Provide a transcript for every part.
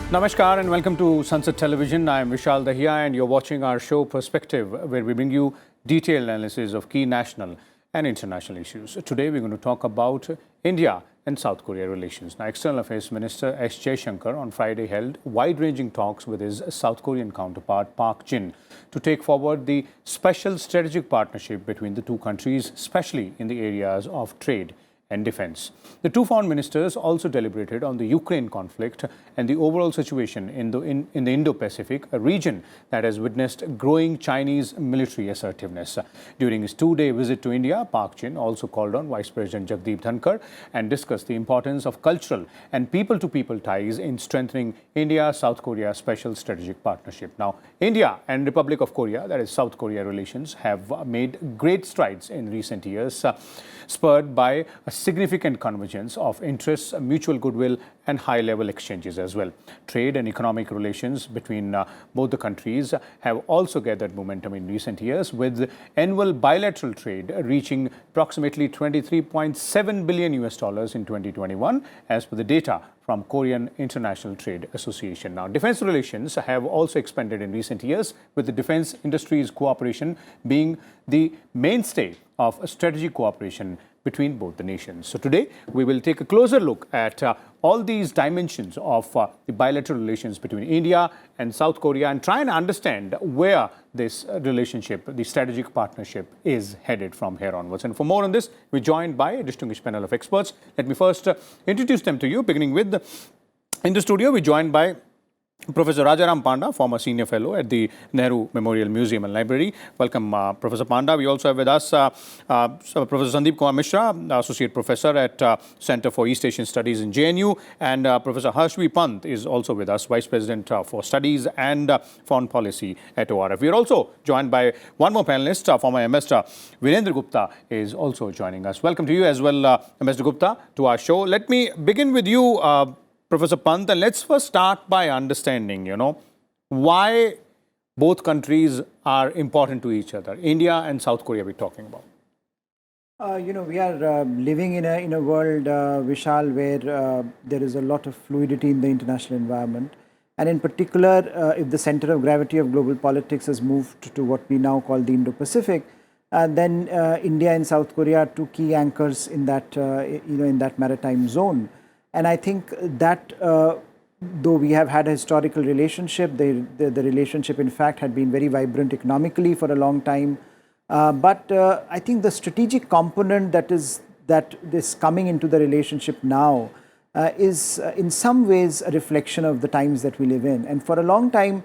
Namaskar and welcome to Sansad Television. I am Vishal Dahiya and you're watching our show Perspective, where we bring you detailed analysis of key national and international issues. Today we're going to talk about India and South Korea relations. Now, External Affairs Minister S Jaishankar on Friday held wide-ranging talks with his South Korean counterpart Park Jin to take forward the special strategic partnership between the two countries, especially in the areas of trade and defense. The two foreign ministers also deliberated on the Ukraine conflict and the overall situation in the Indo-Pacific, a region that has witnessed growing Chinese military assertiveness. During his two-day visit to India, Park Jin also called on Vice President Jagdeep Dhankhar and discussed the importance of cultural and people-to-people ties in strengthening India-South Korea special strategic partnership. Now, India and Republic of Korea, that is South Korea relations, have made great strides in recent years, spurred by a significant convergence of interests, mutual goodwill and high-level exchanges as well. Trade and economic relations between both the countries have also gathered momentum in recent years, with annual bilateral trade reaching approximately $23.7 billion in 2021, as per the data from Korean International Trade Association. Now, defense relations have also expanded in recent years, with the defense industry's cooperation being the mainstay of strategic cooperation between both the nations. So today, we will take a closer look at all these dimensions of the bilateral relations between India and South Korea and try and understand where this relationship, the strategic partnership, is headed from here onwards. And for more on this, we're joined by a distinguished panel of experts. Let me first introduce them to you, beginning with, in the studio, we're joined by Professor Rajaram Panda, former senior fellow at the Nehru Memorial Museum and Library. Welcome, Professor Panda. We also have with us Professor Sandeep Kumar Mishra, associate professor at Center for East Asian Studies in JNU, and Professor Harshvi Pant is also with us, Vice President for Studies and Foreign Policy at ORF. We are also joined by one more panelist, former MS Virendra Gupta is also joining us. Welcome to you as well, Mr. Gupta, to our show. Let me begin with you, Professor Pant, and let's first start by understanding, why both countries are important to each other. India and South Korea we're talking about. We are living in a world, Vishal, where there is a lot of fluidity in the international environment. And in particular, if the center of gravity of global politics has moved to what we now call the Indo-Pacific, then India and South Korea are two key anchors in that, in that maritime zone. And I think that though we have had a historical relationship, the relationship in fact had been very vibrant economically for a long time. But I think the strategic component that is coming into the relationship now is in some ways a reflection of the times that we live in. And for a long time,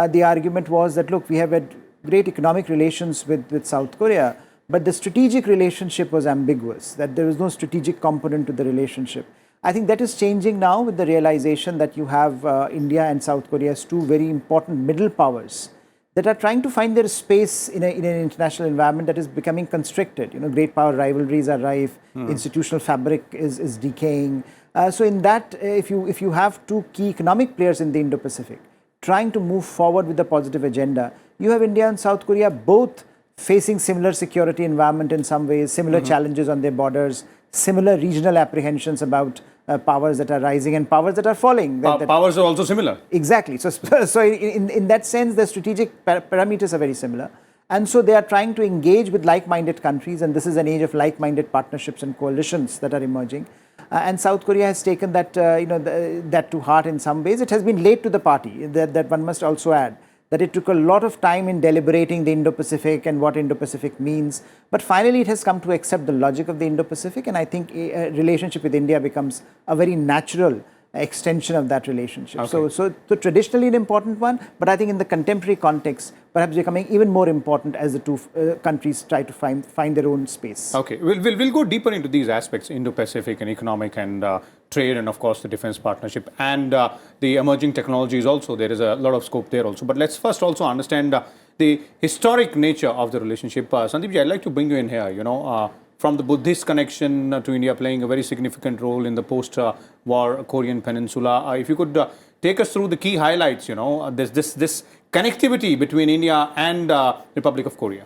the argument was that, look, we have had great economic relations with South Korea, but the strategic relationship was ambiguous, that there was no strategic component to the relationship. I think that is changing now with the realization that you have India and South Korea as two very important middle powers that are trying to find their space in an international environment that is becoming constricted. Great power rivalries are rife, institutional fabric is decaying. So in that, if you have two key economic players in the Indo-Pacific trying to move forward with a positive agenda, you have India and South Korea both facing similar security environment in some ways, similar challenges on their borders, similar regional apprehensions about powers that are rising and powers that are falling. Powers are also similar. Exactly. So in that sense, the strategic parameters are very similar. And so they are trying to engage with like-minded countries, and this is an age of like-minded partnerships and coalitions that are emerging. And South Korea has taken that, that to heart in some ways. It has been late to the party, that one must also add. That it took a lot of time in deliberating the Indo-Pacific and what Indo-Pacific means. But finally, it has come to accept the logic of the Indo-Pacific. And I think a relationship with India becomes a very natural extension of that relationship. Okay. So traditionally an important one, but I think in the contemporary context, perhaps becoming even more important as the two countries try to find their own space. Okay, we'll go deeper into these aspects, Indo-Pacific and economic and trade, and of course the defense partnership and the emerging technologies also. There is a lot of scope there also. But let's first also understand the historic nature of the relationship. Sandeep, I'd like to bring you in here, from the Buddhist connection to India playing a very significant role in the post-war Korean peninsula. If you could take us through the key highlights, this connectivity between India and Republic of Korea.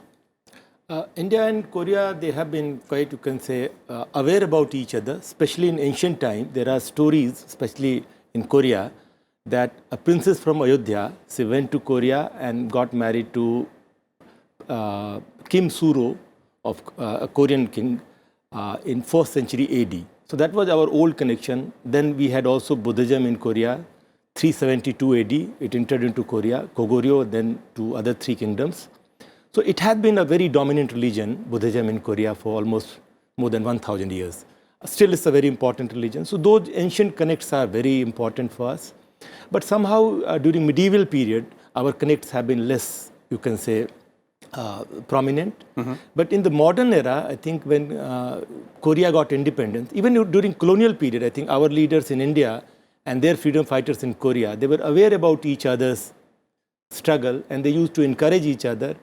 India and Korea, they have been quite, you can say, aware about each other, especially in ancient time. There are stories, especially in Korea, that a princess from Ayodhya, she went to Korea and got married to Kim Suro, of a Korean king, in 4th century AD. So that was our old connection. Then we had also Buddhism in Korea, 372 AD. It entered into Korea, Goguryeo, then to other 3 kingdoms. So it had been a very dominant religion, Buddhism in Korea, for almost more than 1,000 years. Still, it's a very important religion. So those ancient connects are very important for us. But somehow, during medieval period, our connects have been less, you can say, prominent. But in the modern era, I think when Korea got independence, even during colonial period, I think our leaders in India and their freedom fighters in Korea, they were aware about each other's struggle, and they used to encourage each other.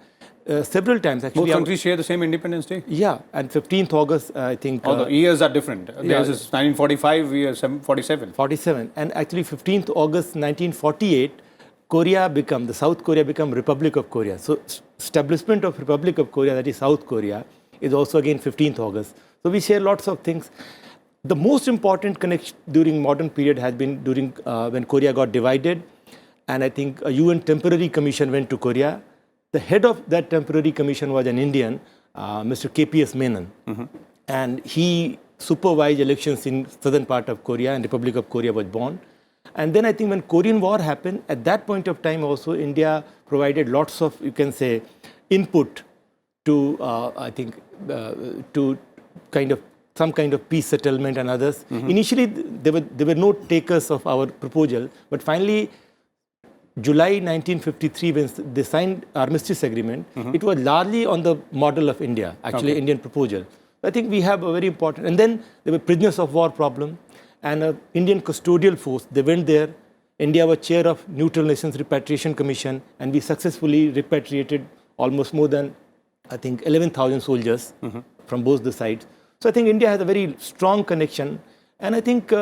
Several times, actually. Both countries share the same Independence Day? Yeah, and 15th August, I think. Although years are different. Theirs is 1945, we are 47. 47. And actually 15th August 1948, the South Korea became Republic of Korea. So establishment of Republic of Korea, that is South Korea, is also again 15th August. So we share lots of things. The most important connection during modern period has been during when Korea got divided. And I think a UN temporary commission went to Korea. The head of that temporary commission was an Indian, Mr. KPS Menon. And he supervised elections in southern part of Korea, and Republic of Korea was born. And then I think when Korean War happened, at that point of time also, India provided lots of, you can say, input to, to some kind of peace settlement and others. Initially, there were no takers of our proposal, but finally, July 1953, when they signed armistice agreement, it was largely on the model of India, actually Indian proposal. I think we have a very important, and then there were prisoners of war problem, and an Indian custodial force, they went there. India was chair of Neutral Nations Repatriation Commission, and we successfully repatriated almost more than, I think, 11,000 soldiers from both the sides. So I think India has a very strong connection, and I think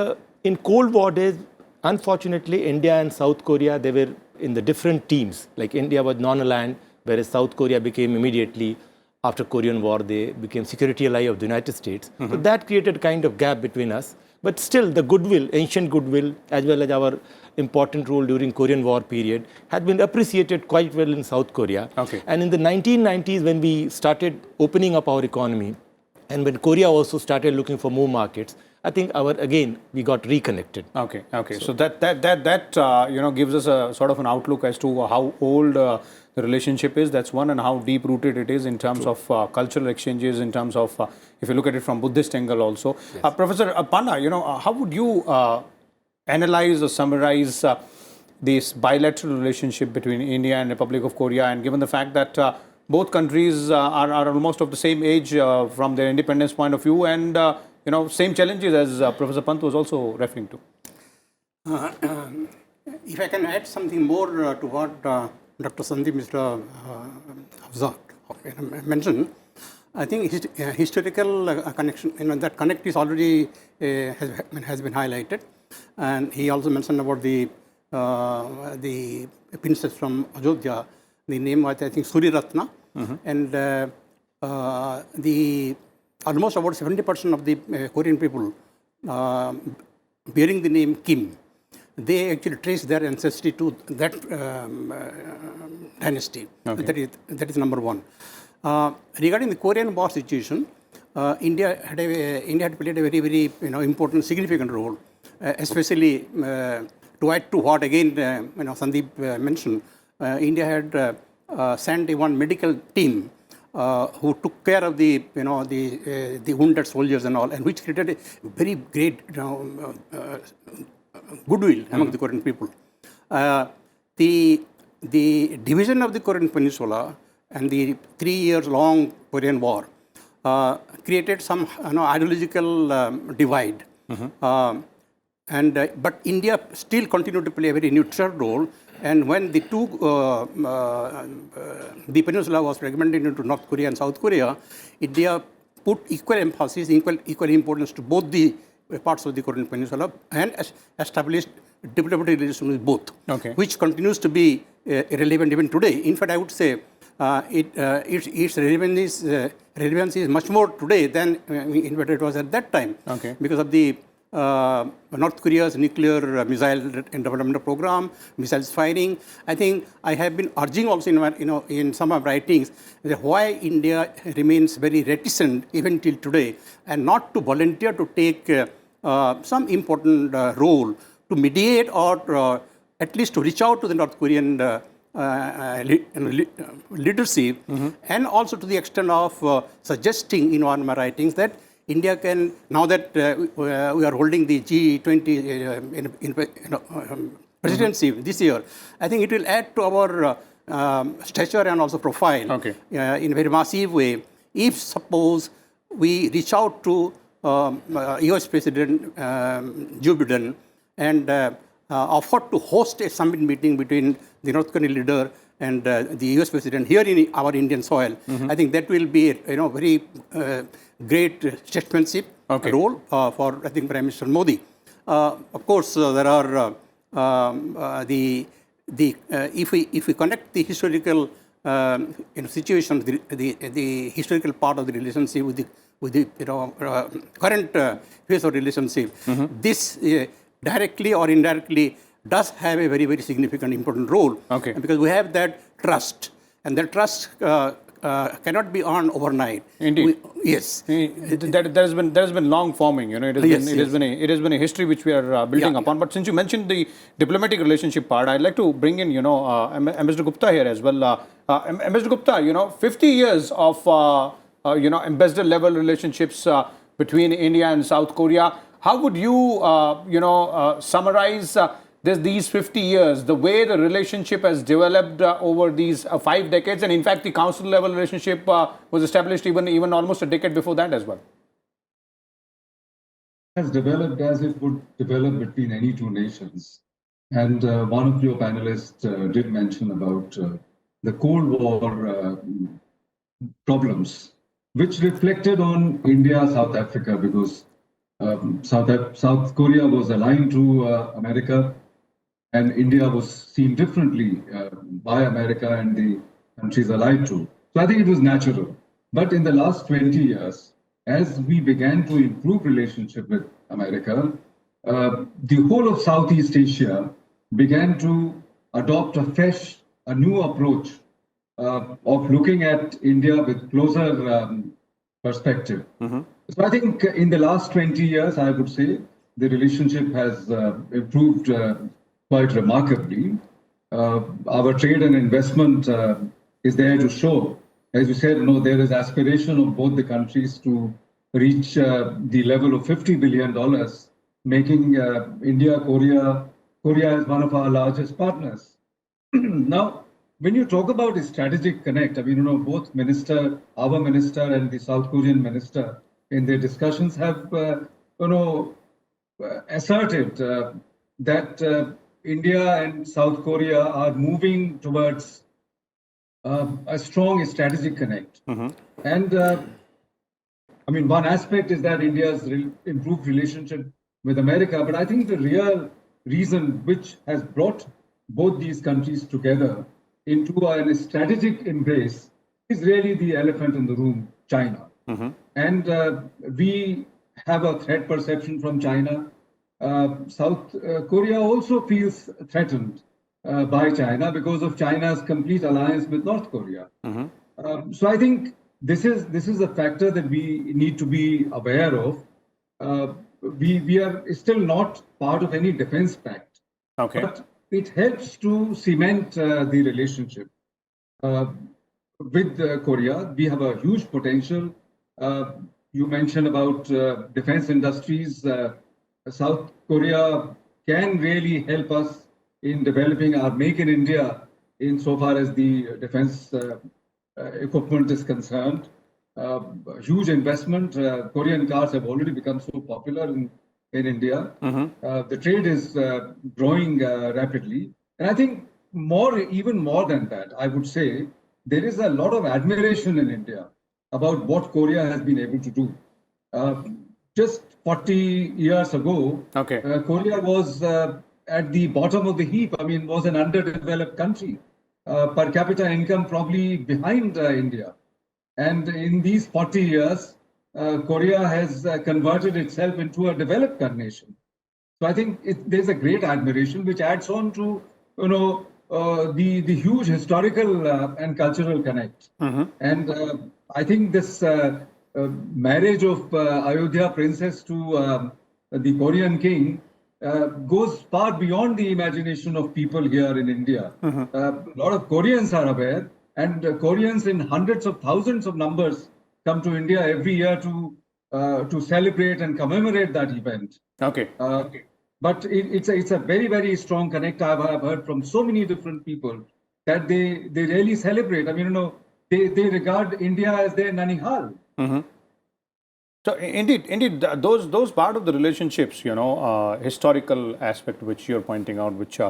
in Cold War days, unfortunately, India and South Korea, they were in the different teams. Like India was non-aligned, whereas South Korea became immediately, after Korean War, they became security ally of the United States. So that created kind of gap between us. But still, the goodwill, ancient goodwill, as well as our important role during Korean War period, had been appreciated quite well in South Korea. And in the 1990s, when we started opening up our economy, and when Korea also started looking for more markets, I think we got reconnected. So that gives us a sort of an outlook as to how old the relationship is. That's one, and how deep rooted it is in terms of cultural exchanges, in terms of if you look at it from Buddhist angle also. Professor Panna, how would you analyze or summarize this bilateral relationship between India and Republic of Korea, and given the fact that both countries are almost of the same age from their independence point of view, and same challenges as Professor Pant was also referring to. If I can add something more to what Dr. Sandeep mentioned, I think historical connection, that connect is already has been highlighted, and he also mentioned about the princess from Ayodhya. The name was, I think, Suriratna, and almost about 70% of the Korean people bearing the name Kim, they actually trace their ancestry to that dynasty. That is number one. Regarding the Korean War situation, India had played a very, very important, significant role, especially to add to what again Sandeep mentioned. India had sent one medical team who took care of the wounded soldiers and all, and which created a very great goodwill among the Korean people. The division of the Korean Peninsula and the 3 years long Korean War created some ideological divide. But India still continued to play a very neutral role. And when the peninsula was fragmented into North Korea and South Korea, India put equal emphasis, equal importance to both the parts of the Korean Peninsula, and established diplomatic relations with both, which continues to be relevant even today. In fact, I would say its relevance is much more today than in fact it was at that time, because of the North Korea's nuclear missile development program, missiles firing. I think I have been urging also in my, in some of my writings that why India remains very reticent even till today, and not to volunteer to take some important role to mediate or at least to reach out to the North Korean leadership, and also to the extent of suggesting in one of my writings that India can, now that we are holding the G20 presidency this year, I think it will add to our stature and also profile in a very massive way. If suppose we reach out to US President Joe Biden and offered to host a summit meeting between the North Korean leader and the US President here in our Indian soil, I think that will be very great statesmanship role for, I think, Prime Minister Modi. Of course, there are if we connect the historical situation, the historical part of the relationship with the current phase of relationship, this directly or indirectly does have a very, very significant, important role. Because we have that trust, and that trust cannot be earned overnight. Indeed. Yes. That has been long forming. It has been a history which we are building upon. But since you mentioned the diplomatic relationship part, I'd like to bring in Ambassador Gupta here as well. Ambassador Gupta, 50 years of ambassador level relationships between India and South Korea. How would you summarize these 50 years, the way the relationship has developed over these 5 decades, and in fact the council level relationship was established even almost a decade before that as well? Has developed as it would develop between any two nations. And one of your panelists did mention about the Cold War problems, which reflected on India, South Africa, because South Korea was aligned to America, and India was seen differently by America and the countries allied to. So I think it was natural. But in the last 20 years, as we began to improve relationship with America, the whole of Southeast Asia began to adopt a new approach of looking at India with closer perspective. So I think in the last 20 years, I would say, the relationship has improved quite remarkably. Our trade and investment is there to show. As you said, there is aspiration of both the countries to reach the level of $50 billion, making Korea as one of our largest partners. Now, when you talk about a strategic connect, I mean, both our minister and the South Korean minister in their discussions have, asserted that India and South Korea are moving towards a strong strategic connect. And I mean, one aspect is that India's improved relationship with America, but I think the real reason which has brought both these countries together into a strategic embrace is really the elephant in the room, China. And we have a threat perception from China. South Korea also feels threatened by China because of China's complete alliance with North Korea. So I think this is a factor that we need to be aware of. We are still not part of any defense pact, but it helps to cement the relationship with Korea. We have a huge potential. You mentioned about defense industries. South Korea can really help us in developing our Make in India insofar as the defense equipment is concerned. Huge investment. Korean cars have already become so popular in India. The trade is growing rapidly. And I think even more than that, I would say, there is a lot of admiration in India about what Korea has been able to do. Just 40 years ago, Korea was at the bottom of the heap. I mean, was an underdeveloped country. Per capita income probably behind India. And in these 40 years, Korea has converted itself into a developed nation. So I think there's a great admiration which adds on to the huge historical and cultural connect. And I think this marriage of Ayodhya princess to the Korean king goes far beyond the imagination of people here in India. A lot of Koreans are aware, and Koreans in hundreds of thousands of numbers come to India every year to celebrate and commemorate that event. Okay. But it's a very, very strong connect. I've heard from so many different people that they really celebrate. I mean, they regard India as their Nanihal. So indeed, those part of the relationships, historical aspect which you're pointing out, which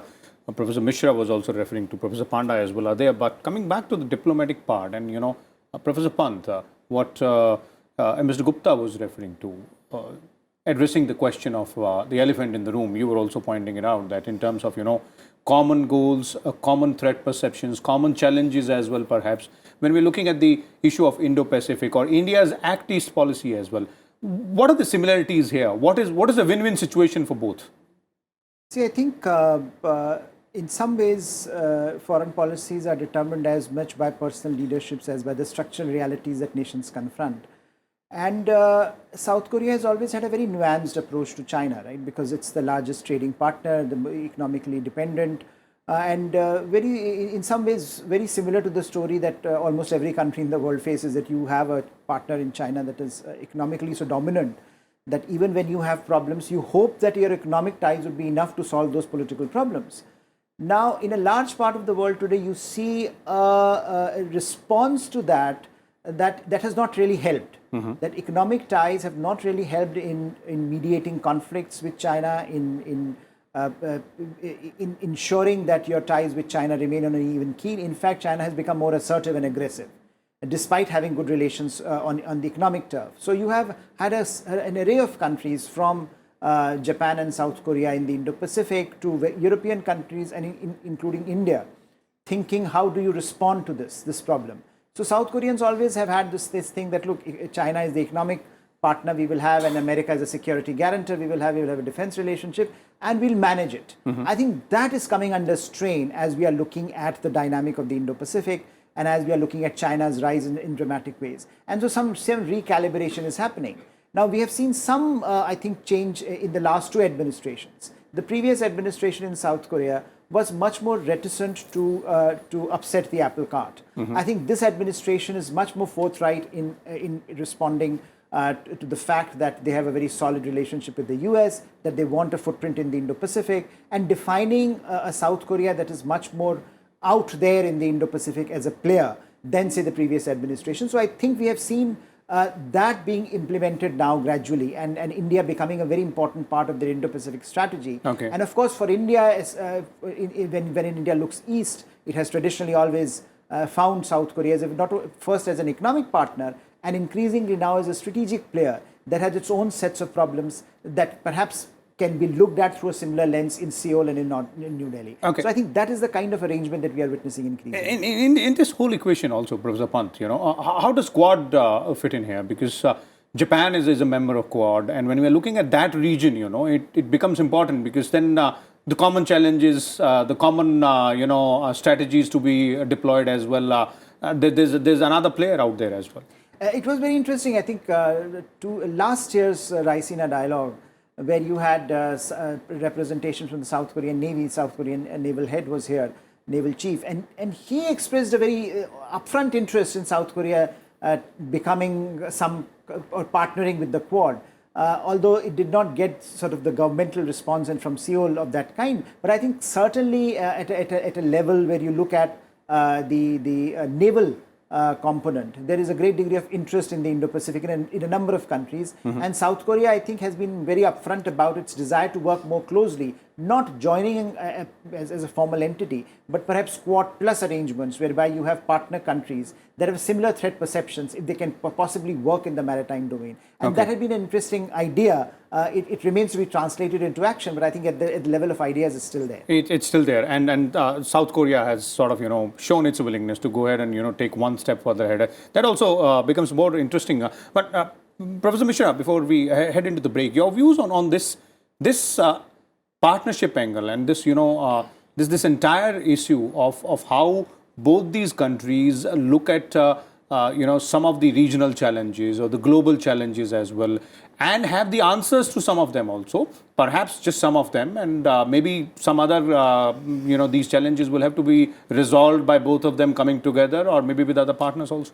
Professor Mishra was also referring to, Professor Panda as well are there. But coming back to the diplomatic part, and Professor Pant, what Mr. Gupta was referring to, addressing the question of the elephant in the room, you were also pointing it out that in terms of common goals, common threat perceptions, common challenges as well, perhaps. When we're looking at the issue of Indo-Pacific or India's Act East policy as well, what are the similarities here? What is a win-win situation for both? See, I think in some ways foreign policies are determined as much by personal leaderships as by the structural realities that nations confront. And South Korea has always had a very nuanced approach to China, right? Because it's the largest trading partner, economically dependent, and in some ways, very similar to the story that almost every country in the world faces, that you have a partner in China that is economically so dominant that even when you have problems, you hope that your economic ties would be enough to solve those political problems. Now, in a large part of the world today, you see a response to that has not really helped. That economic ties have not really helped in mediating conflicts with China, in ensuring that your ties with China remain on an even keel. In fact, China has become more assertive and aggressive, despite having good relations on the economic turf. So you have had an array of countries from Japan and South Korea in the Indo-Pacific to European countries and including India, thinking how do you respond to this problem. So South Koreans always have had this thing that, look, China is the economic partner we will have, and America is a security guarantor we will have a defense relationship, and we'll manage it. I think that is coming under strain as we are looking at the dynamic of the Indo-Pacific and as we are looking at China's rise in dramatic ways. And so some recalibration is happening. Now, we have seen some, I think, change in the last two administrations. The previous administration in South Korea was much more reticent to upset the apple cart. I think this administration is much more forthright in responding to the fact that they have a very solid relationship with the US, that they want a footprint in the Indo-Pacific, and defining a South Korea that is much more out there in the Indo-Pacific as a player than, say, the previous administration. So I think we have seen that being implemented now gradually, and India becoming a very important part of the Indo-Pacific strategy. Okay. And of course, for India, when India looks east, it has traditionally always found South Korea as first as an economic partner, and increasingly now as a strategic player that has its own sets of problems that perhaps can be looked at through a similar lens in Seoul and in New Delhi. Okay. So I think that is the kind of arrangement that we are witnessing increasingly. In this whole equation also, Professor Pant, how does Quad fit in here? Because Japan is a member of Quad, and when we are looking at that region, it becomes important, because then the common challenges, the common strategies to be deployed as well. There's another player out there as well. It was very interesting. I think last year's Raisina dialogue, where you had representation from the South Korean Navy, South Korean naval head was here, naval chief, and he expressed a very upfront interest in South Korea becoming or partnering with the Quad. Although it did not get sort of the governmental response and from Seoul of that kind, but I think certainly at a level where you look at the naval component, there is a great degree of interest in the Indo-Pacific in a number of countries. And South Korea, I think, has been very upfront about its desire to work more closely, not joining as a formal entity, but perhaps Quad plus arrangements whereby you have partner countries that have similar threat perceptions if they can possibly work in the maritime domain. And that had been an interesting idea. It remains to be translated into action, but I think at the level of ideas it's still there. It's still there, and South Korea has sort of shown its willingness to go ahead and take one step further ahead. That also becomes more interesting. But Professor Mishra, before we head into the break, your views on this partnership angle and this, this entire issue of how both these countries look at, some of the regional challenges or the global challenges as well, and have the answers to some of them also, perhaps just some of them, and maybe some other, these challenges will have to be resolved by both of them coming together, or maybe with other partners also.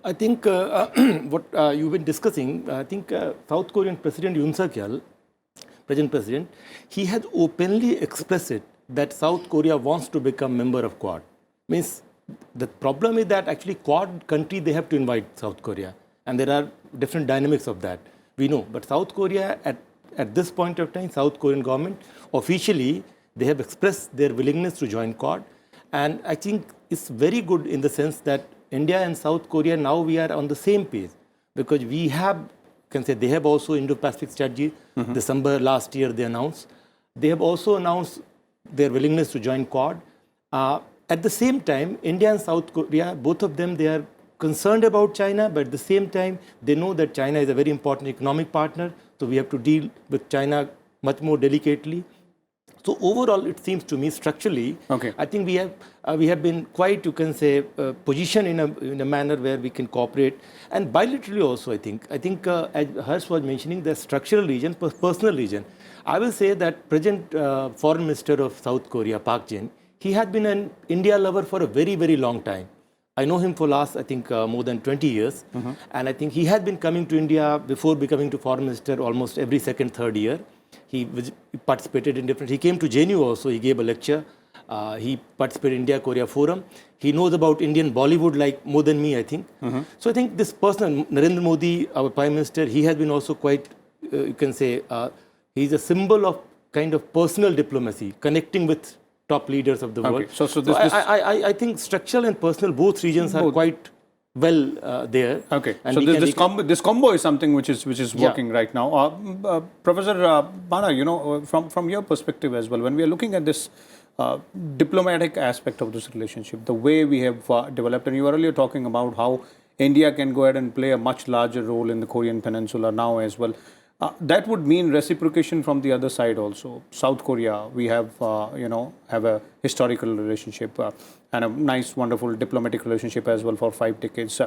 I think what you've been discussing, I think South Korean President Yoon Suk-yeol, present president, he has openly expressed it that South Korea wants to become member of Quad. Means the problem is that actually Quad country, they have to invite South Korea, and there are different dynamics of that. We know, but South Korea at this point of time, South Korean government officially they have expressed their willingness to join Quad, and I think it's very good in the sense that India and South Korea now we are on the same page, because we have, can say they have also Indo-Pacific strategy. December last year they announced. They have also announced their willingness to join Quad. At the same time, India and South Korea, both of them, they are concerned about China, but at the same time, they know that China is a very important economic partner, so we have to deal with China much more delicately. So overall, it seems to me structurally, I think we have been quite, you can say, positioned in a manner where we can cooperate, and bilaterally also. I think as Harsh was mentioning, the structural region, personal region. I will say that present Foreign Minister of South Korea, Park Jin, he had been an India lover for a very, very long time. I know him for last, I think, more than 20 years. And I think he had been coming to India before becoming to Foreign Minister almost every second, third year. He participated in different, he came to JNU also, he gave a lecture. He participated in India-Korea Forum. He knows about Indian Bollywood like more than me, I think. So I think this person, Narendra Modi, our Prime Minister, he has been also quite, you can say, he's a symbol of kind of personal diplomacy, connecting with top leaders of the world. So I think structural and personal, both regions are quite well there. And so this combo is something which is working right now. Professor Bana, from your perspective as well, when we are looking at this diplomatic aspect of this relationship, the way we have developed, and you were earlier talking about how India can go ahead and play a much larger role in the Korean Peninsula now as well. That would mean reciprocation from the other side also. South Korea, we have, have a historical relationship and a nice, wonderful diplomatic relationship as well for 5 decades.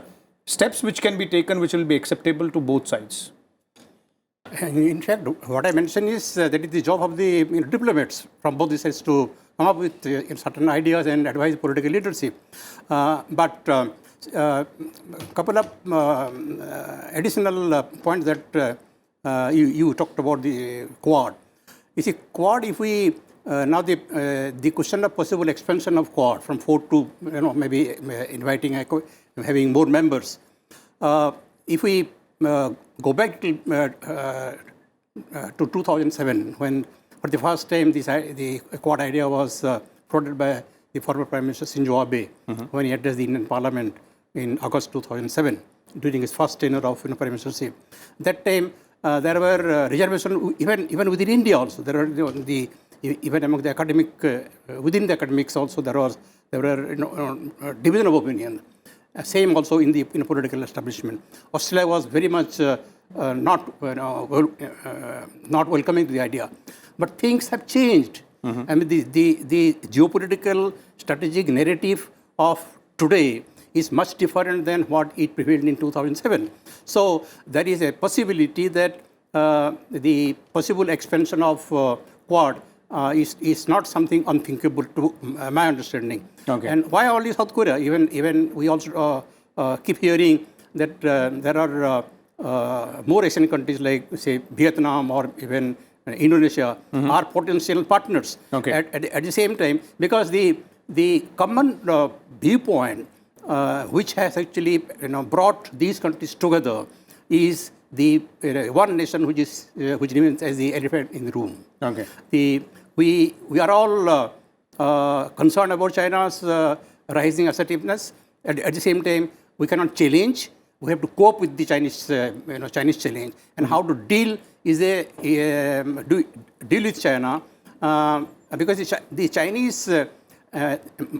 Steps which can be taken, which will be acceptable to both sides. In fact, what I mentioned is that it is the job of the diplomats from both sides to come up with certain ideas and advise political leadership. But a couple of additional points that you talked about the Quad. You see, Quad, if we now the question of possible expansion of Quad from 4 to maybe inviting having more members. If we go back to 2007, when for the first time the Quad idea was floated by the former Prime Minister Shinzo Abe when he addressed the Indian Parliament in August 2007 during his first tenure of Prime Ministership. That time. There were reservations even within India also. There were even among the academic within the academics also there were division of opinion. Same also in the political establishment. Australia was very much not welcoming to the idea, but things have changed. I mean the geopolitical strategic narrative of today is much different than what it prevailed in 2007. So there is a possibility that the possible expansion of Quad is not something unthinkable to my understanding. And why only South Korea? Even we also keep hearing that there are more Asian countries like say Vietnam or even Indonesia are potential partners at the same time, because the common viewpoint which has actually brought these countries together is the one nation which remains as the elephant in the room. We are all concerned about China's rising assertiveness. At the same time, we cannot challenge. We have to cope with the Chinese challenge, and how to deal deal with China because the Chinese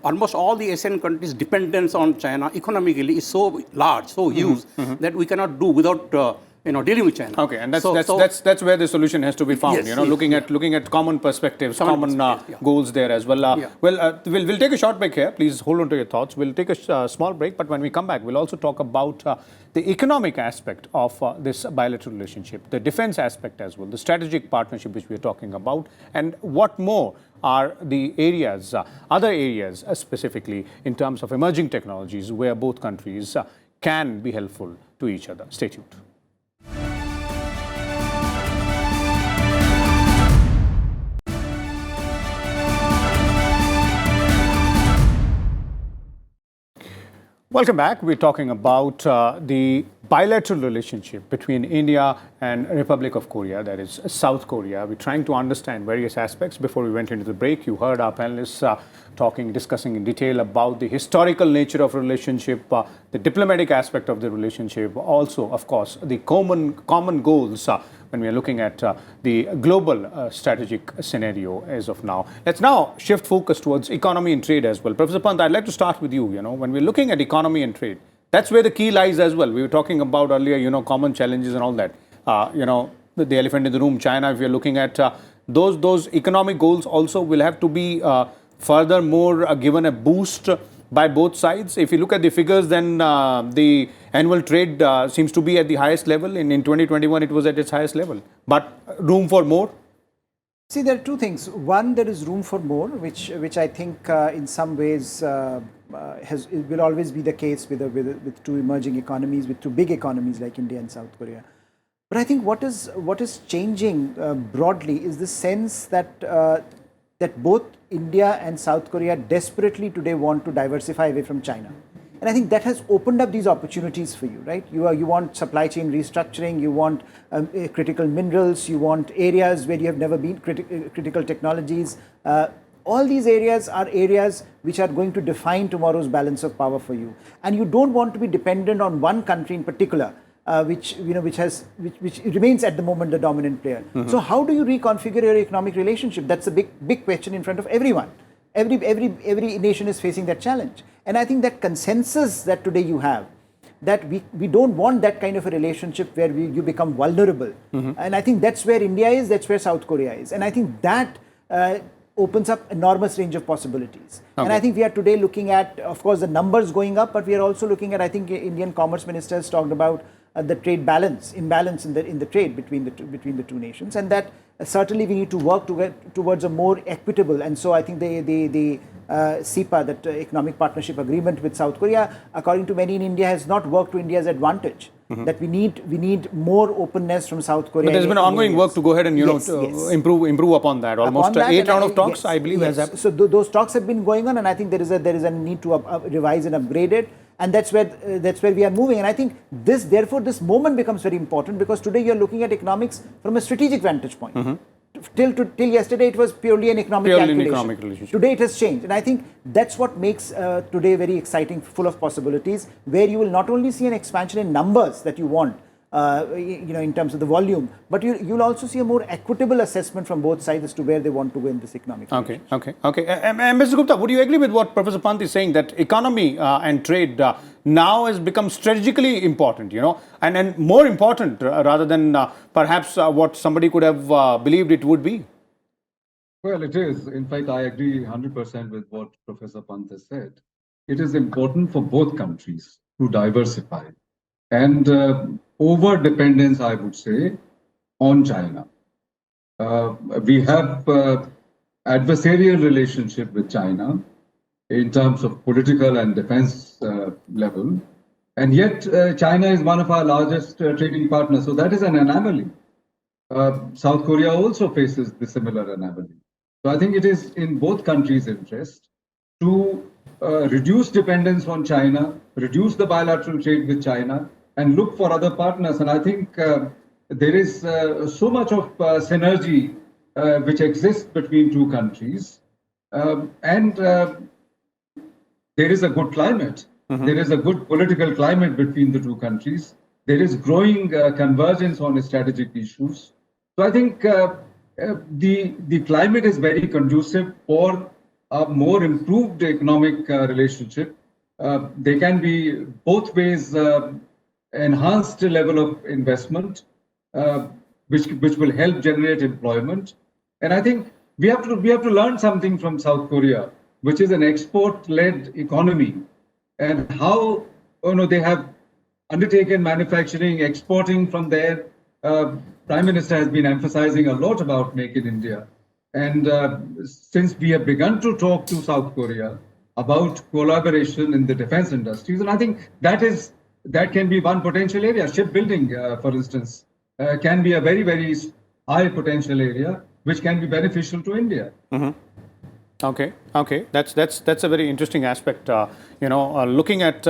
almost all the Asian countries' dependence on China economically is so large, so huge, that we cannot do without dealing with China. Okay, and that's where the solution has to be found. Yes, looking at common perspectives, common goals there as well. We'll take a short break here. Please hold on to your thoughts. We'll take a small break, but when we come back, we'll also talk about the economic aspect of this bilateral relationship, the defense aspect as well, the strategic partnership which we're talking about, and what more are the areas, other areas specifically in terms of emerging technologies where both countries can be helpful to each other. Stay tuned. Welcome back. We're talking about the bilateral relationship between India and Republic of Korea, that is South Korea. We're trying to understand various aspects. Before we went into the break, you heard our panelists discussing in detail about the historical nature of relationship, the diplomatic aspect of the relationship, also, of course, the common goals when we are looking at the global strategic scenario as of now. Let's now shift focus towards economy and trade as well. Professor Pant, I'd like to start with you. When we're looking at economy and trade, that's where the key lies as well. We were talking about earlier, common challenges and all that. The elephant in the room, China, if you're looking at those economic goals also will have to be furthermore given a boost by both sides. If you look at the figures, then the annual trade seems to be at the highest level. In 2021, it was at its highest level. But room for more? See, there are two things. One, there is room for more, which I think in some ways will always be the case with two emerging economies, with two big economies like India and South Korea. But I think what is changing broadly is the sense that that both India and South Korea desperately today want to diversify away from China. And I think that has opened up these opportunities for you, right? You want supply chain restructuring, you want critical minerals, you want areas where you have never been, critical technologies. All these areas are areas which are going to define tomorrow's balance of power for you. And you don't want to be dependent on one country in particular, which remains at the moment the dominant player. So how do you reconfigure your economic relationship? That's a big question in front of everyone. Every nation is facing that challenge. And I think that consensus that today you have, that we don't want that kind of a relationship where you become vulnerable. And I think that's where India is, that's where South Korea is. And I think that opens up enormous range of possibilities. Okay. And I think we are today looking at, of course, the numbers going up, but we are also looking at, I think Indian Commerce Minister has talked about the trade imbalance in the trade between the two nations, and that certainly we need to work towards a more equitable. And so I think the CEPA, that Economic Partnership Agreement with South Korea, according to many in India, has not worked to India's advantage. That we need more openness from South Korea. But there's been ongoing work to go ahead and improve upon that. Almost 8 round of talks, I believe, has happened. So those talks have been going on, and I think there is a need to revise and upgrade it. And that's where we are moving. And I think therefore this moment becomes very important, because today you're looking at economics from a strategic vantage point. Till yesterday it was purely an economic calculation. Today it has changed, and I think that's what makes today very exciting, full of possibilities, where you will not only see an expansion in numbers that you want, in terms of the volume, but you'll also see a more equitable assessment from both sides as to where they want to go in this economic. Okay. Mr. Gupta, would you agree with what Professor Pant is saying, that economy and trade now has become strategically important, and more important rather than perhaps what somebody could have believed it would be? Well, it is. In fact, I agree 100% with what Professor Pant has said. It is important for both countries to diversify. And over-dependence, I would say, on China. We have adversarial relationship with China in terms of political and defense level. And yet, China is one of our largest trading partners. So that is an anomaly. South Korea also faces the similar anomaly. So I think it is in both countries' interest to reduce dependence on China, reduce the bilateral trade with China, and look for other partners. And I think there is so much of synergy which exists between two countries. And there is a good climate. There is a good political climate between the two countries. There is growing convergence on strategic issues. So I think the climate is very conducive for a more improved economic relationship. They can be both ways enhanced level of investment, which will help generate employment. And I think we have to learn something from South Korea, which is an export-led economy, and how they have undertaken manufacturing, exporting from there. Prime Minister has been emphasizing a lot about Make in India. And since we have begun to talk to South Korea about collaboration in the defense industries, and I think that can be one potential area. Shipbuilding, for instance, can be a very, very high potential area, which can be beneficial to India. Okay, that's a very interesting aspect. Looking at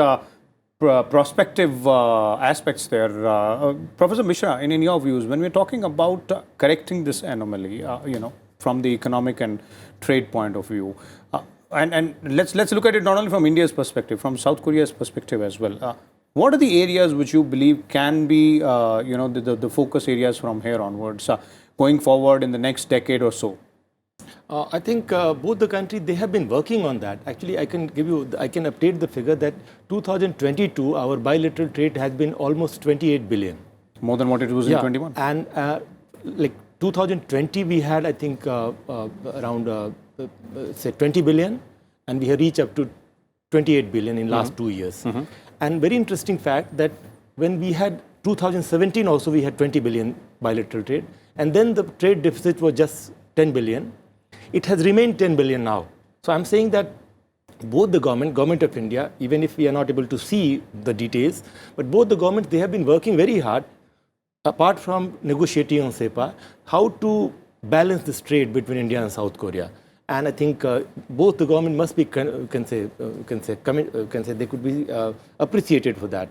prospective aspects there, Professor Mishra, in your views, when we're talking about correcting this anomaly, from the economic and trade point of view, and let's look at it not only from India's perspective, from South Korea's perspective as well. What are the areas which you believe can be, the focus areas from here onwards, going forward in the next decade or so? I think both the countries, they have been working on that. Actually, I can update the figure that 2022, our bilateral trade has been almost 28 billion. More than what it was in 21. And like 2020, we had, I think, around, say 20 billion, and we have reached up to 28 billion in last 2 years. And very interesting fact that when we had 2017 also, we had 20 billion bilateral trade, and then the trade deficit was just 10 billion. It has remained 10 billion now. So I'm saying that both the government of India, even if we are not able to see the details, but both the governments, they have been working very hard, apart from negotiating on CEPA, how to balance this trade between India and South Korea. And I think both the government must be, they could be appreciated for that.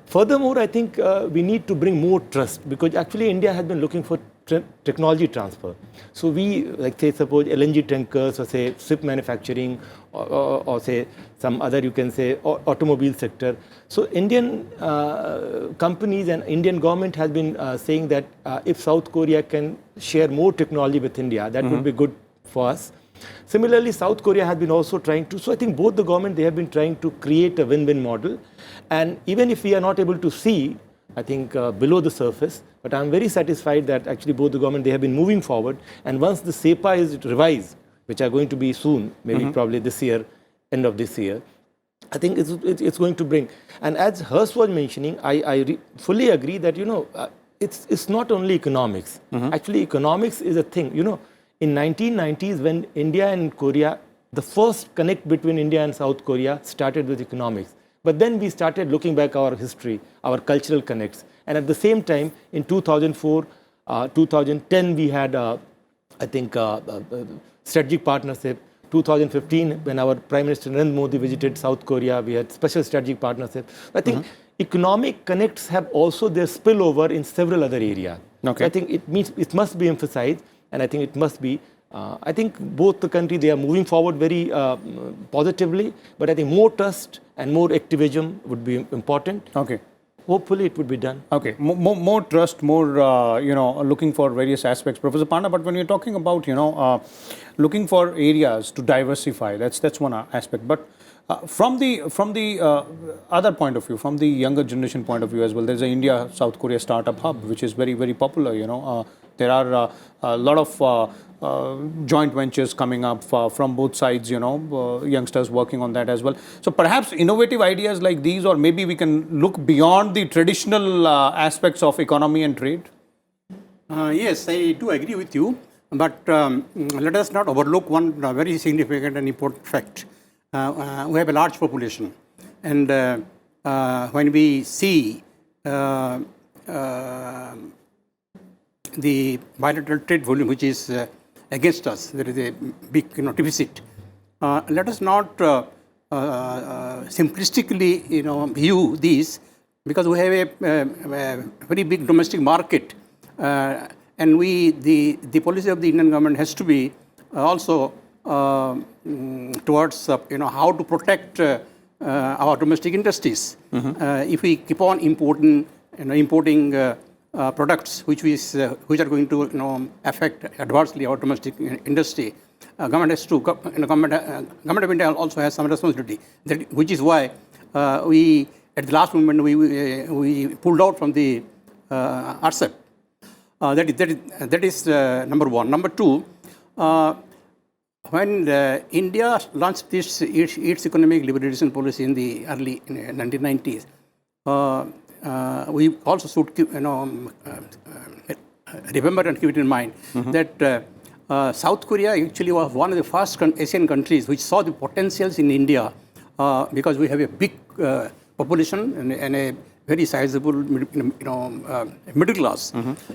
Furthermore, I think we need to bring more trust, because actually India has been looking for technology transfer. So we, like say, suppose LNG tankers, or say ship manufacturing, or say some other, you can say, automobile sector. So Indian companies and Indian government has been saying that if South Korea can share more technology with India, that would be good for us. Similarly, South Korea has been also trying to, so I think both the government, they have been trying to create a win-win model. And even if we are not able to see, I think, below the surface, but I'm very satisfied that actually both the government, they have been moving forward. And once the CEPA is revised, which are going to be soon, maybe probably this year, end of this year, I think it's going to bring. And as Hers was mentioning, I fully agree that, it's not only economics. Actually, economics is a thing. In 1990s, when India and Korea, the first connect between India and South Korea started with economics. But then we started looking back our history, our cultural connects. And at the same time, in 2004, 2010, we had, I think, strategic partnership. 2015, when our Prime Minister Narendra Modi visited South Korea, we had special strategic partnership. I think economic connects have also their spillover in several other areas. Okay. So I think it must be emphasized. And I think it must be, I think both the countries, they are moving forward very positively, but I think more trust and more activism would be important. Okay. Hopefully it would be done. Okay. More trust, more, looking for various aspects. Professor Panda, but when you're talking about, looking for areas to diversify, that's one aspect. But from the other point of view, from the younger generation point of view as well, there's an India-South Korea startup hub, which is very, very popular, There are a lot of joint ventures coming up from both sides, youngsters working on that as well. So perhaps innovative ideas like these, or maybe we can look beyond the traditional aspects of economy and trade? Yes, I do agree with you. But let us not overlook one very significant and important fact. We have a large population. And when we see the bilateral trade volume, which is against us, there is a big deficit. Let us not simplistically view these, because we have a very big domestic market, and the policy of the Indian government has to be also towards how to protect our domestic industries. If we keep on importing products which are going to affect adversely our domestic industry, government has to, government of India also has some responsibility. Which is why we, at the last moment, we pulled out from the RCEP. That is number one. Number two, when India launched its economic liberalization policy in the early 1990s, we also should remember and keep it in mind that South Korea actually was one of the first Asian countries which saw the potentials in India because we have a big population and a very sizable, middle class.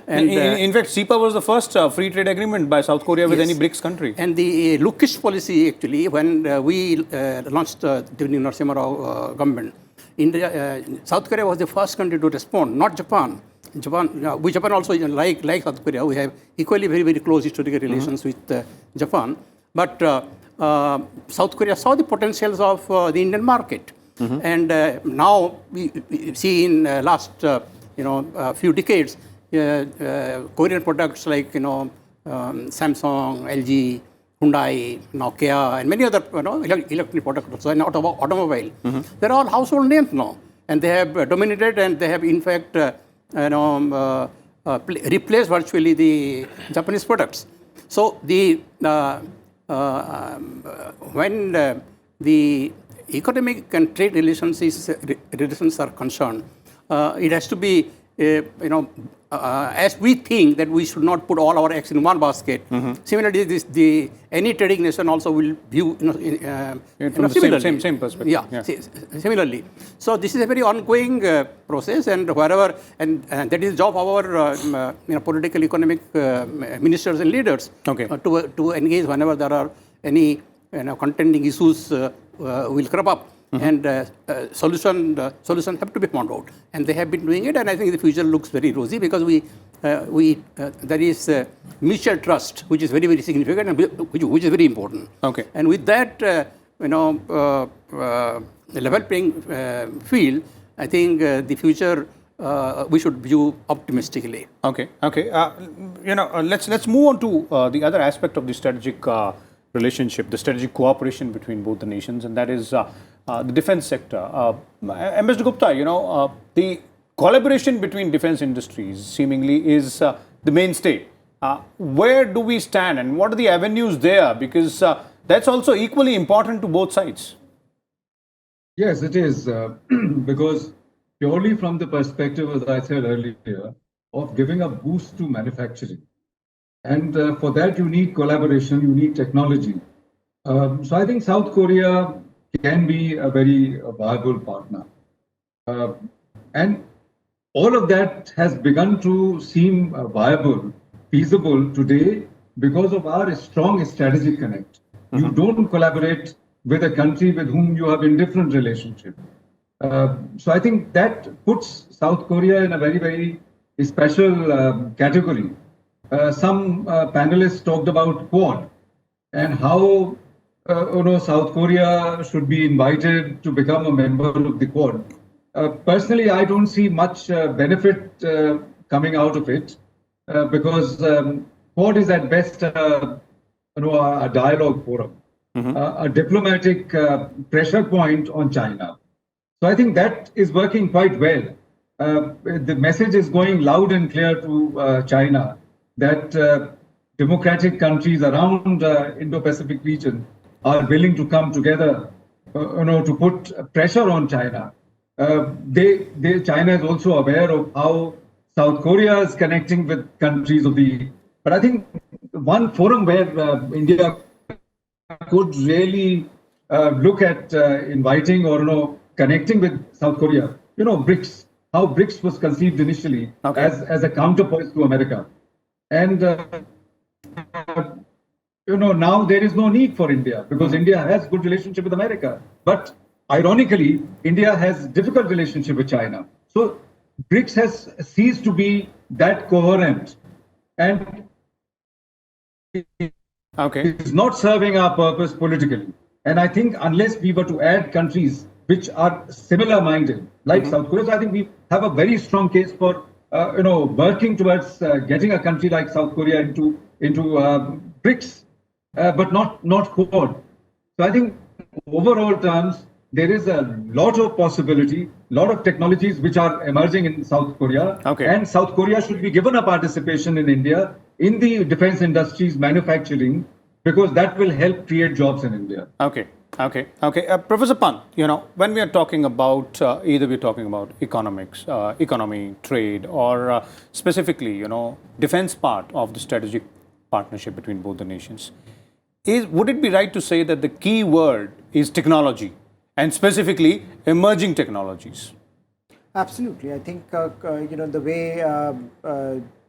And in fact, CEPA was the first free trade agreement by South Korea with any BRICS country. And the lookish policy, actually, when we launched during Narasimha Rao government, South Korea was the first country to respond, not Japan. Japan also, like South Korea, we have equally very, very close historical relations with Japan. But South Korea saw the potentials of the Indian market. And now we see in last few decades, Korean products like Samsung, LG, Hyundai, Nokia, and many other electronic products, and automobile. They're all household names now, and they have dominated, and they have in fact replaced virtually the Japanese products. So when the economic and trade relations are concerned, it has to be, as we think that we should not put all our eggs in one basket. Similarly, any trading nation also will view from the same perspective. Yeah. Similarly. So this is a very ongoing process, and wherever, and that is the job of our political, economic ministers and leaders to engage whenever there are any contending issues will crop up, and solutions have to be found out, and they have been doing it, and I think the future looks very rosy because there is mutual trust, which is very, very significant and which is very important. And with that, level playing field, I think the future we should view optimistically. Let's move on to the other aspect of the strategic relationship, the strategic cooperation between both the nations, and that is the defense sector. Ambassador Gupta, the collaboration between defense industries seemingly is the mainstay. Where do we stand, and what are the avenues there? Because that's also equally important to both sides. Yes, it is, because purely from the perspective, as I said earlier, of giving a boost to manufacturing. And for that, you need collaboration, you need technology. So I think South Korea can be a very viable partner. And all of that has begun to seem viable, feasible today because of our strong strategic connect. You don't collaborate with a country with whom you have indifferent relationship. So I think that puts South Korea in a very, very special category. Some panelists talked about Quad and how South Korea should be invited to become a member of the Quad. Personally, I don't see much benefit coming out of it because Quad is at best a dialogue forum, a diplomatic pressure point on China. So I think that is working quite well. The message is going loud and clear to China that democratic countries around Indo-Pacific region are willing to come together, to put pressure on China. China is also aware of how South Korea is connecting with countries of the. But I think one forum where India could really look at inviting or connecting with South Korea, BRICS. How BRICS was conceived initially as a counterpart to America. And, now there is no need for India because India has good relationship with America. But ironically, India has difficult relationship with China. So BRICS has ceased to be that coherent and it's not serving our purpose politically. And I think unless we were to add countries which are similar-minded, like South Korea, so I think we have a very strong case for working towards getting a country like South Korea into BRICS. but not Quad. So I think overall terms, there is a lot of possibility, lot of technologies which are emerging in South Korea. Okay. And South Korea should be given a participation in India in the defense industries, manufacturing, because that will help create jobs in India. Okay. Professor Pant, when we are talking about, either we're talking about economics, economy, trade, or specifically, defense part of the strategic partnership between both the nations, would it be right to say that the key word is technology and specifically emerging technologies? Absolutely. I think, the way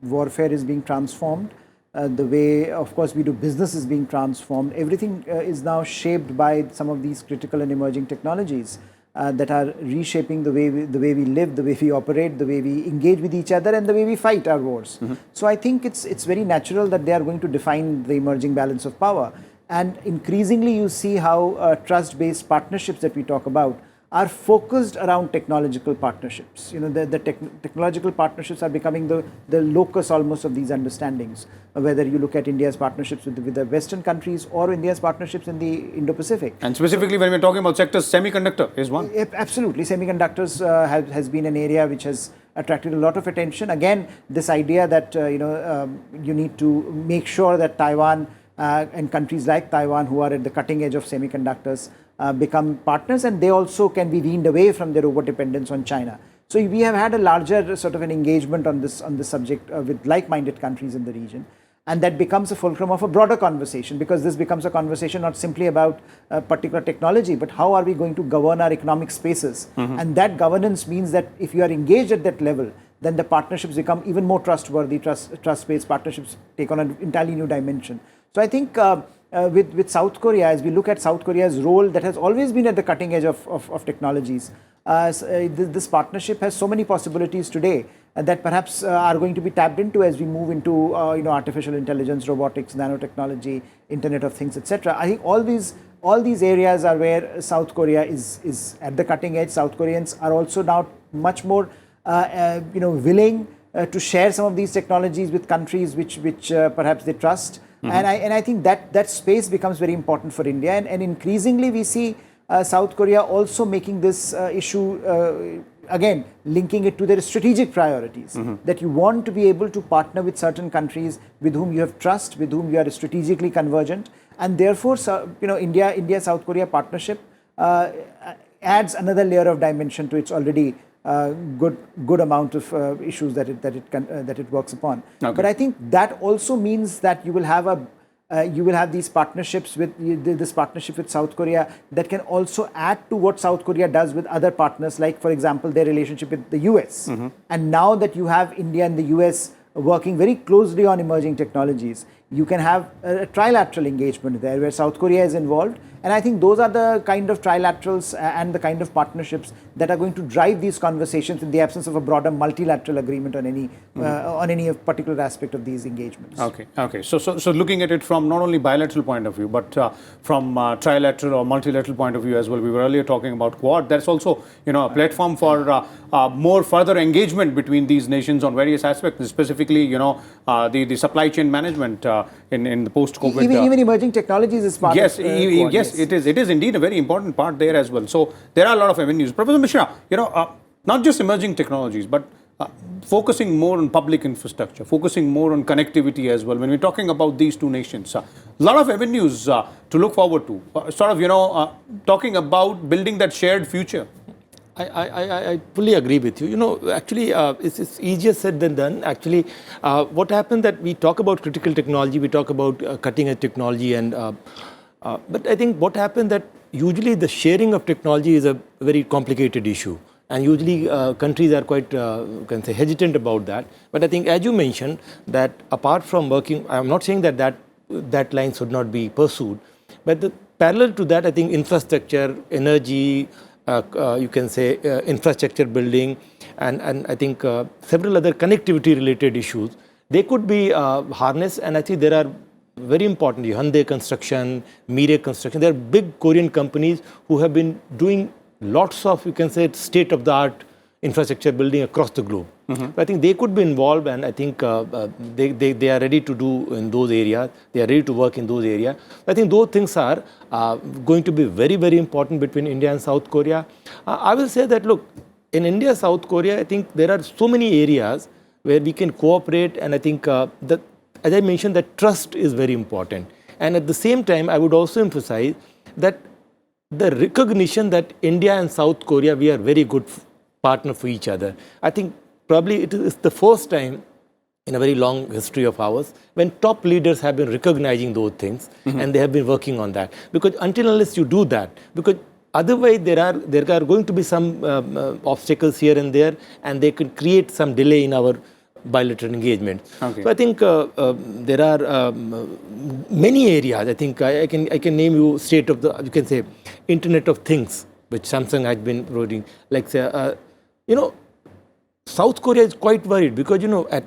warfare is being transformed, the way, of course, we do business is being transformed. Everything is now shaped by some of these critical and emerging technologies that are reshaping the way we live, the way we operate, the way we engage with each other, and the way we fight our wars. So I think it's very natural that they are going to define the emerging balance of power. And increasingly, you see how trust-based partnerships that we talk about are focused around technological partnerships. The technological partnerships are becoming the locus almost of these understandings, whether you look at India's partnerships with the Western countries or India's partnerships in the Indo-Pacific. And specifically when we're talking about sectors, semiconductor is one. Absolutely. Semiconductors has been an area which has attracted a lot of attention. Again, this idea that you need to make sure that Taiwan and countries like Taiwan, who are at the cutting edge of semiconductors, become partners, and they also can be weaned away from their over-dependence on China. So we have had a larger sort of an engagement on this subject with like-minded countries in the region, and that becomes a fulcrum of a broader conversation, because this becomes a conversation not simply about a particular technology, but how are we going to govern our economic spaces. And that governance means that if you are engaged at that level, then the partnerships become even more trustworthy. Trust-based partnerships take on an entirely new dimension. So I think with South Korea, as we look at South Korea's role that has always been at the cutting edge of technologies, this partnership has so many possibilities today that perhaps are going to be tapped into as we move into artificial intelligence, robotics, nanotechnology, Internet of Things, etc. I think all these areas are where South Korea is at the cutting edge. South Koreans are also now much more willing to share some of these technologies with countries which perhaps they trust. And I think that space becomes very important for India, and increasingly we see South Korea also making this issue, again, linking it to their strategic priorities, that you want to be able to partner with certain countries with whom you have trust, with whom you are strategically convergent, and therefore, India-South Korea partnership adds another layer of dimension to its already good amount of issues that it works upon. Okay. But I think that also means that you will have these partnerships this partnership with South Korea that can also add to what South Korea does with other partners, like, for example, their relationship with the US. And now that you have India and the US working very closely on emerging technologies, you can have a trilateral engagement there where South Korea is involved. And I think those are the kind of trilaterals and the kind of partnerships that are going to drive these conversations in the absence of a broader multilateral agreement on any particular aspect of these engagements. Okay. So looking at it from not only bilateral point of view, but from trilateral or multilateral point of view as well. We were earlier talking about Quad. That's also a platform for more further engagement between these nations on various aspects, specifically the supply chain management in the post-COVID. Even emerging technologies is part of Quad. Yes. It is indeed a very important part there as well. So there are a lot of avenues. Professor Mishra, not just emerging technologies, but focusing more on public infrastructure, focusing more on connectivity as well. When we're talking about these two nations, a lot of avenues to look forward to. Talking about building that shared future. I fully agree with you. Actually, it's easier said than done. Actually, what happened that we talk about critical technology, we talk about cutting-edge technology, and but I think what happened that usually the sharing of technology is a very complicated issue, and usually countries are quite hesitant about that. But I think, as you mentioned, that apart from working, I'm not saying that line should not be pursued, but parallel to that, I think infrastructure, energy, infrastructure building, and I think several other connectivity related issues, they could be harnessed. And I think there are very important, Hyundai Construction, Mirai Construction, they are big Korean companies who have been doing lots of, state-of-the-art infrastructure building across the globe. I think they could be involved, and I think they are ready to do in those areas. They are ready to work in those areas. I think those things are going to be very, very important between India and South Korea. I will say that, look, in India, South Korea, I think there are so many areas where we can cooperate, and I think that, as I mentioned, that trust is very important. And at the same time, I would also emphasize that the recognition that India and South Korea, we are very good partner for each other. I think probably it is the first time in a very long history of ours when top leaders have been recognizing those things, and they have been working on that. Because until unless you do that, because otherwise there are going to be some obstacles here and there, and they can create some delay in our bilateral engagement. Okay. So I think there are many areas. I think I can name you you can say Internet of Things, which Samsung has been promoting. Like say, South Korea is quite worried because at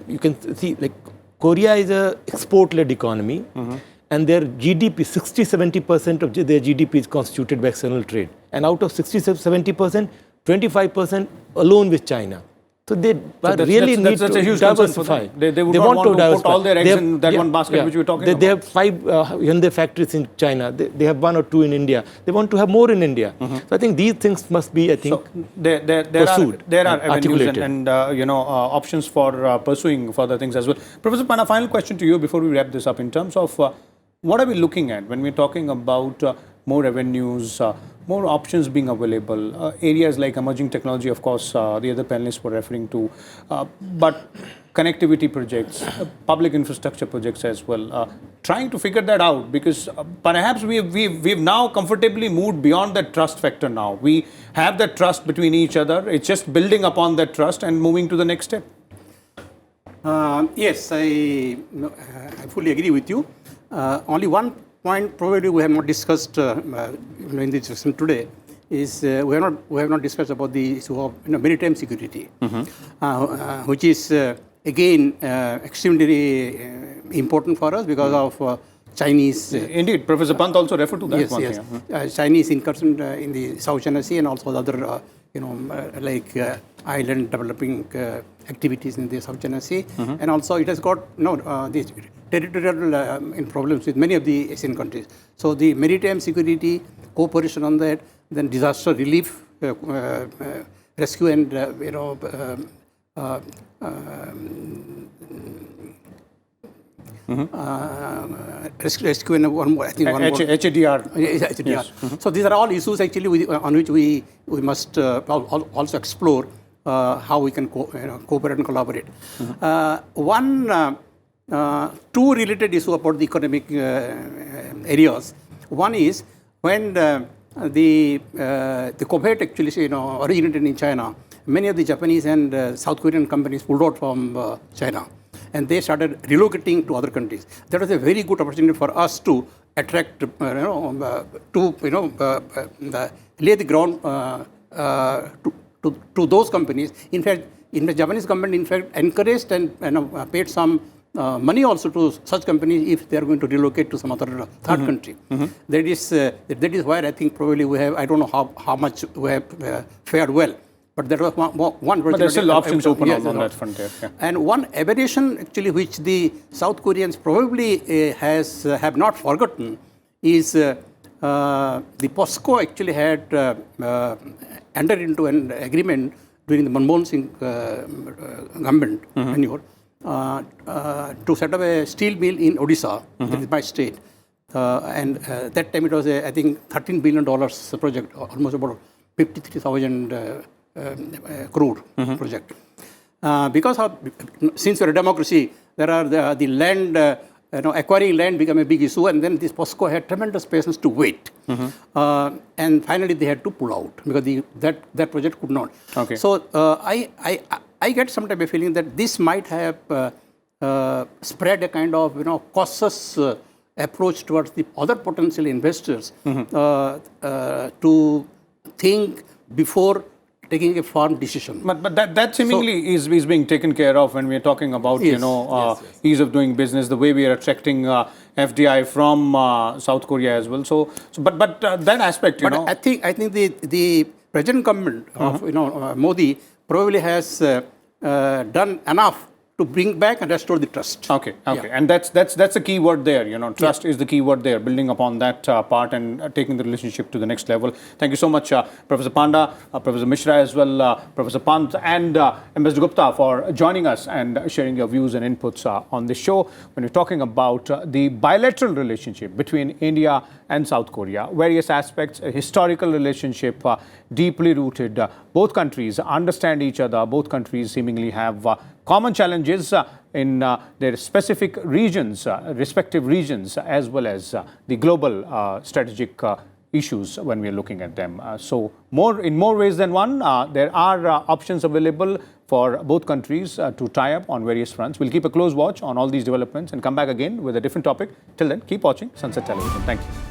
you can see like Korea is a export-led economy, and their GDP, 60-70% of their GDP is constituted by external trade, and out of 60-70%, 25% alone with China. So they really need to diversify. They would not want to put all their eggs in that one basket which we were talking about. They have 5 Hyundai factories in China. They have 1 or 2 in India. They want to have more in India. So I think these things must be, pursued. There are avenues and options for pursuing further things as well. Professor Panna, final question to you before we wrap this up in terms of what are we looking at when we're talking about more avenues, more options being available, areas like emerging technology, of course, the other panelists were referring to, but connectivity projects, public infrastructure projects as well, trying to figure that out because perhaps we've now comfortably moved beyond that trust factor now. We have that trust between each other. It's just building upon that trust and moving to the next step. Yes, I fully agree with you. Only one point probably we have not discussed in this session today is we have not discussed about the issue of maritime security, which is again extremely important for us because of Chinese. Indeed, Professor Pant also referred to that. Yes, yes. Chinese incursion in the South China Sea and also the other like island developing activities in the South China Sea, and also it has got these territorial problems with many of the Asian countries. So the maritime security cooperation on that, then disaster relief, rescue and rescue and one more, I think one more. HADR. HADR. Yes. So these are all issues actually on which we must also explore how we can cooperate and collaborate. Two related issues about the economic areas. One is when the cooperate actually originated in China, many of the Japanese and South Korean companies pulled out from China, and they started relocating to other countries. That was a very good opportunity for us to attract, lay the ground to those companies. In fact, the Japanese government, in fact, encouraged and paid some money also to such companies if they are going to relocate to some other third country. That is where I think probably we have, I don't know how much we have fared well. But that was one. But there's still options open on that front there. Yeah. And one aberration actually which the South Koreans probably have not forgotten is the POSCO actually had entered into an agreement during the Manmohan Singh government tenure to set up a steel mill in Odisha, that is my state. And that time it was I think $13 billion project, almost about 53,000 crore project. Because since we're a democracy, there are the land, acquiring land became a big issue, and then this POSCO had tremendous patience to wait. And finally they had to pull out because that project could not. Okay. So I get sometimes a feeling that this might have spread a kind of cautious approach towards the other potential investors to think before taking a firm decision. But that seemingly is being taken care of when we are talking about ease of doing business, the way we are attracting FDI from South Korea as well. But that aspect, But I think the present government of Modi probably has done enough to bring back and restore the trust. Okay, and that's the key word there. Trust is the key word there. Building upon that part and taking the relationship to the next level. Thank you so much, Professor Panda, Professor Mishra as well, Professor Pant, and Ambassador Gupta for joining us and sharing your views and inputs on this show. When we're talking about the bilateral relationship between India and South Korea, various aspects, a historical relationship, deeply rooted. Both countries understand each other. Both countries seemingly have common challenges in their specific regions, respective regions, as well as the global strategic issues when we are looking at them. So in more ways than one, there are options available for both countries to tie up on various fronts. We'll keep a close watch on all these developments and come back again with a different topic. Till then, keep watching Sansad Television. Thank you.